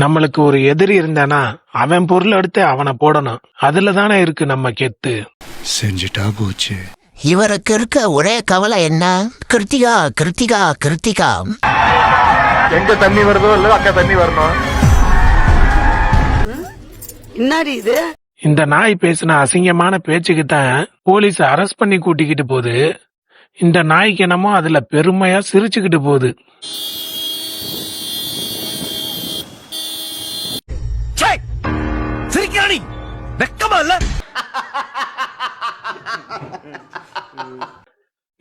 நம்மளுக்கு ஒரு எதிரி இருந்தானா அவன் பொருள் எடுத்து அவனை போடணும். அதுல தானே இருக்கு நம்ம கெத்து. செஞ்சுட்டா போச்சு. இவருக்கு இருக்க ஒரே கவலை என்ன? கிருத்திகா கிருத்திகா கிருத்திகா. எங்க தண்ணி வருதோ இல்ல அக்கா தண்ணி வரணும். என்னடி இது? இந்த நாய் பேசின அசிங்கமான பேச்சுக்கு தான் போலீஸ் அரெஸ்ட் பண்ணி கூட்டிக்கிட்டு போகுது. இந்த நாய்க்கு என்னமோ அதுல பெருமையா சிரிச்சுக்கிட்டு போகுது.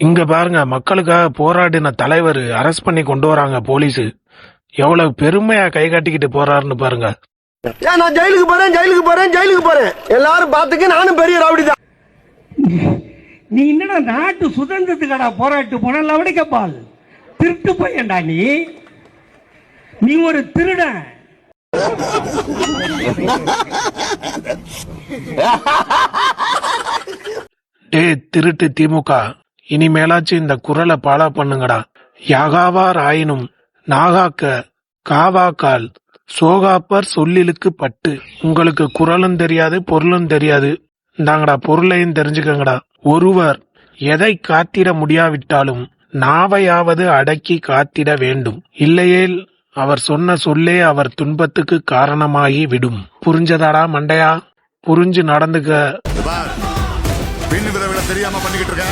இங்க பாருங்க, மக்களுக்காக போராடின தலைவர் அரெஸ்ட் பண்ணி கொண்டு வராங்க போலீஸ். எவ்வளவு பெருமையா கை காட்டிக்கிட்டு போறாருன்னு பாருங்க. நான் ஜெயிலுக்கு போறேன் ஜெயிலுக்கு போறேன் ஜெயிலுக்கு போறேன் எல்லாரும் பாத்துக்க, நானும் பெரிய ரவுடிதான். நீ என்னடா நாட்டு சுதந்திரத்துக்கடா போராட்டு போன லவடிக்கப்பால் திருட்டு பையன்டா நீ ஒரு திருடன். டே திருட்டு திமுக, இனிமேலாச்சும் இந்த குரலை பாலா பண்ணுங்கடா. யாகாவார் ஆயினும் நாகாக்க காவாக்கால் சோகாப்பர் சொல்லிலுக்கு பட்டு. உங்களுக்கு குரலும் தெரியாது பொருளும் தெரியாது, இந்தாங்கடா பொருளையும் தெரிஞ்சுக்கங்கடா. ஒருவர் எதை காத்திட முடியாவிட்டாலும் நாவையாவது அடக்கி காத்திட வேண்டும், இல்லையேல் அவர் சொன்ன சொல்லே அவர் துன்பத்துக்கு காரணமாகி விடும். புரிஞ்சதாடா மண்டையா? புரிஞ்சு நடந்துக்க. தெரியாம பண்ணிக்கிட்டு இருக்க.